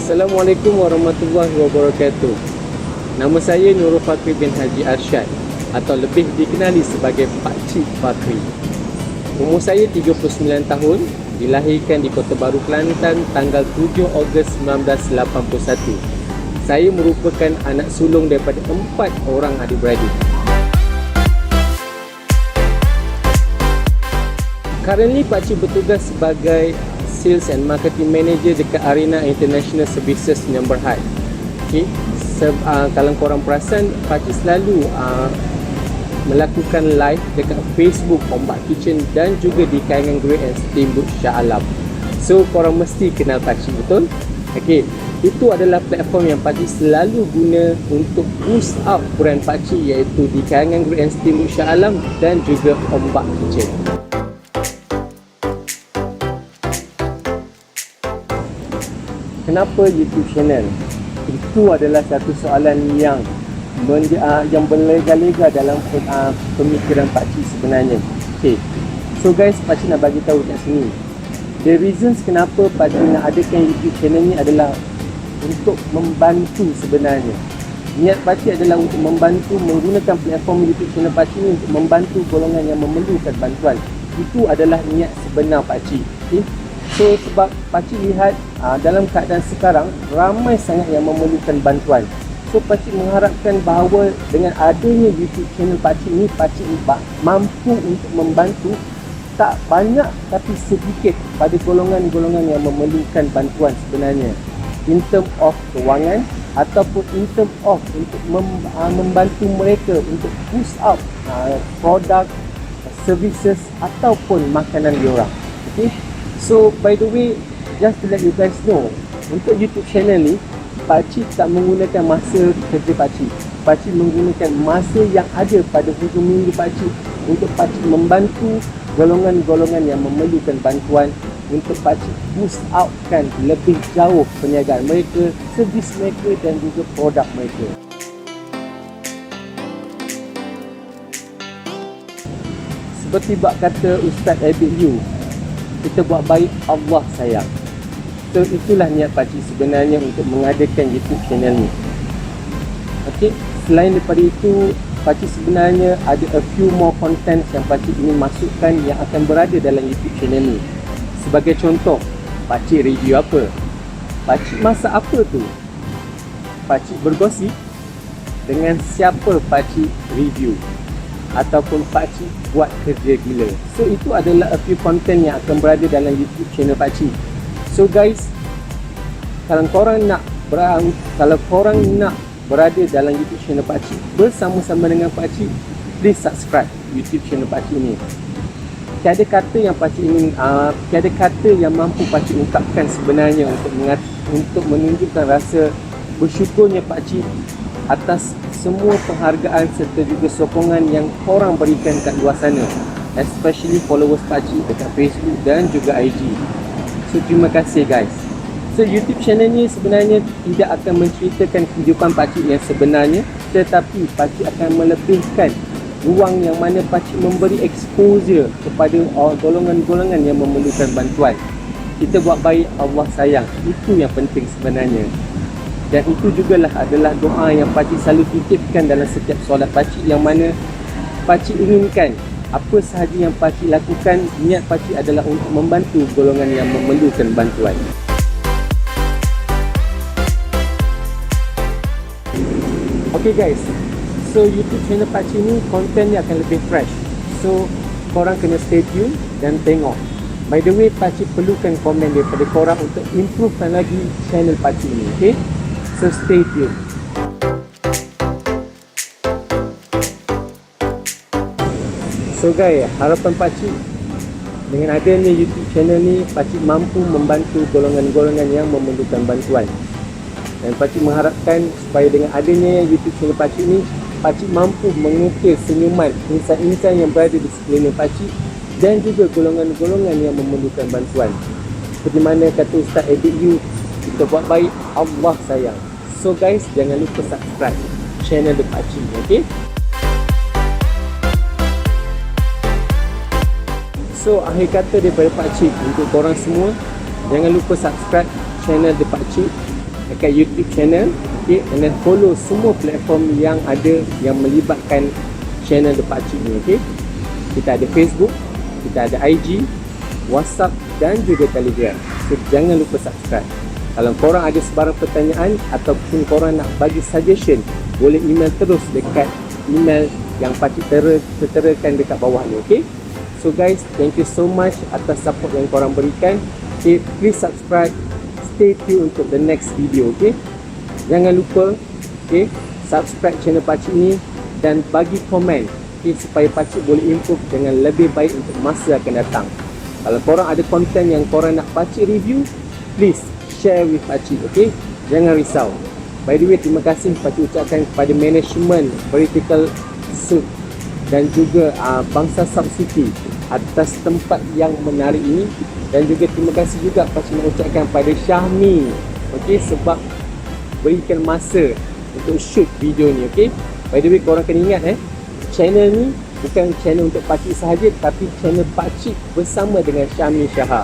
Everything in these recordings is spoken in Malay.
Assalamualaikum warahmatullahi wabarakatuh. Nama saya Nurul Fakri bin Haji Arsyad atau lebih dikenali sebagai Pak Cik Fakri. Umur saya 39 tahun, dilahirkan di Kota Baru, Kelantan tanggal 7 Ogos 1981. Saya merupakan anak sulung daripada 4 orang adik-beradik. Currently, Pak Cik bertugas sebagai Sales and Marketing Manager dekat Arena International Services Number High. Okay. Kalau korang perasan, Pak Cik selalu melakukan live dekat Facebook Ombak Kitchen dan juga di Kayangan Grill and Steamboat Shah Alam. So korang mesti kenal Pak Cik, betul? Okay. Itu adalah platform yang Pak Cik selalu guna untuk boost up brand Pak Cik, iaitu di Kayangan Grill and Steamboat Shah Alam dan juga Ombak Kitchen. Kenapa YouTube channel? Itu adalah satu soalan yang berlega-lega dalam pemikiran Pak Cik sebenarnya. Okay. So guys, Pak Cik nak bagi tahu kat sini. The reasons kenapa Pak Cik nak adakan YouTube channel ni adalah untuk membantu sebenarnya. Niat Pak Cik adalah untuk membantu, menggunakan platform YouTube channel Pak Cik ni untuk membantu golongan yang memerlukan bantuan. Itu adalah niat sebenar Pak Cik. Okay. So sebab Pak Cik lihat dalam keadaan sekarang ramai sangat yang memerlukan bantuan. So Pak Cik mengharapkan bahawa dengan adanya YouTube channel Pak Cik ni, Pak Cik mampu untuk membantu tak banyak tapi sedikit pada golongan-golongan yang memerlukan bantuan sebenarnya, in term of kewangan ataupun in term of untuk membantu mereka untuk boost up produk, services ataupun makanan diorang. Okay. So by the way, just to let you guys know, untuk YouTube channel ni Pak Cik tak menggunakan masa kerja Pak Cik. Pak Cik menggunakan masa yang ada pada hujung minggu Pak Cik untuk Pak Cik membantu golongan-golongan yang memerlukan bantuan, untuk Pak Cik boost outkan lebih jauh perniagaan mereka, servis mereka dan juga produk mereka. Seperti bab kata Ustaz Abid Yu, kita buat baik, Allah sayang. So itulah niat Pak Cik sebenarnya untuk mengadakan YouTube channel ni. Okay. Selain daripada itu, Pak Cik sebenarnya ada a few more content yang Pak Cik ingin masukkan yang akan berada dalam YouTube channel ni. Sebagai contoh, Pak Cik review apa? Pak Cik masak apa tu? Pak Cik bergosip dengan siapa Pak Cik review, ataupun Pak Cik buat kerja gila. So itu adalah a few content yang akan berada dalam YouTube channel Pak Cik. So guys, kalau korang nak berada dalam YouTube channel Pak Cik bersama-sama dengan Pak Cik, please subscribe YouTube channel Pak Cik ni. Tiada kata yang Pak Cik ingin, tiada kata yang mampu Pak Cik ungkapkan sebenarnya untuk menunjukkan rasa bersyukurnya Pak Cik atas semua penghargaan serta juga sokongan yang korang berikan kat luar sana, especially followers Pak Cik dekat Facebook dan juga IG. So terima kasih guys. So YouTube channel ni sebenarnya tidak akan menceritakan kehidupan Pak Cik yang sebenarnya, tetapi Pak Cik akan melebihkan ruang yang mana Pak Cik memberi exposure kepada golongan-golongan yang memerlukan bantuan. Kita buat baik, Allah sayang. Itu yang penting sebenarnya. Dan itu jugalah adalah doa yang Pak Cik selalu titipkan dalam setiap solat Pak Cik, yang mana Pak Cik inginkan apa sahaja yang Pak Cik lakukan, niat Pak Cik adalah untuk membantu golongan yang memerlukan bantuan. Okay guys, so YouTube channel Pak Cik ni kontennya akan lebih fresh. So korang kena stay tune dan tengok. By the way, Pak Cik perlukan komen daripada korang untuk improvekan lagi channel Pak Cik ni. Okay, so stay tune. So guys, harapan Pak Cik dengan adanya YouTube channel ni, Pak Cik mampu membantu golongan-golongan yang memerlukan bantuan. Dan Pak Cik mengharapkan supaya dengan adanya YouTube channel Pak Cik ni, Pak Cik mampu mengukir senyuman insan-insan yang berada di sekeliling Pak Cik dan juga golongan-golongan yang memerlukan bantuan. Seperti mana kata Ustaz Abid Yu, kita buat baik, Allah sayang. So guys, jangan lupa subscribe channel Pak Cik, okay? So akhir kata daripada Pak Cik untuk korang semua, jangan lupa subscribe channel Pak Cik dekat YouTube channel, okay, and then follow semua platform yang ada yang melibatkan channel The Pakcik ni, okay. Kita ada Facebook, kita ada IG, WhatsApp dan juga Telegram. So jangan lupa subscribe. Kalau korang ada sebarang pertanyaan ataupun korang nak bagi suggestion, boleh email terus dekat email yang Pakcik terterakan dekat bawah ni, okay. So guys, thank you so much atas support yang korang berikan. Okay, please subscribe, stay tune untuk the next video, okay. Jangan lupa, okay, subscribe channel Pakcik ni dan bagi komen, okay, supaya Pakcik boleh improve dengan lebih baik untuk masa akan datang. Kalau korang ada konten yang korang nak Pakcik review, please share with Pakcik, okay. Jangan risau. By the way, terima kasih Pakcik ucapkan kepada management Vertical Suit dan juga Bangsa South City atas tempat yang menarik ini. Dan juga terima kasih juga Pakcik nak ucapkan pada Syahmi, okay, sebab berikan masa untuk shoot video ni, okay. By the way, korang kena ingat channel ni bukan channel untuk Pakcik sahaja, tapi channel Pakcik bersama dengan Syahmi Syaha.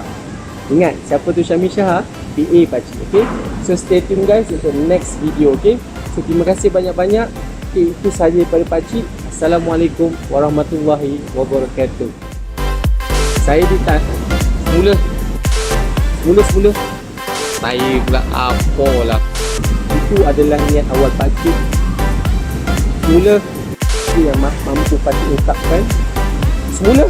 Ingat, siapa tu Syahmi Syaha? PA Pakcik, okay. So stay tune guys untuk next video, okay. So terima kasih banyak-banyak, okay. Itu sahaja daripada Pakcik. Assalamualaikum warahmatullahi wabarakatuh. Saya Ditan. Semula saya pula apalah. Itu adalah niat awal Pakcik. Semula itu yang mampu Pakcik ungkapkan. Semula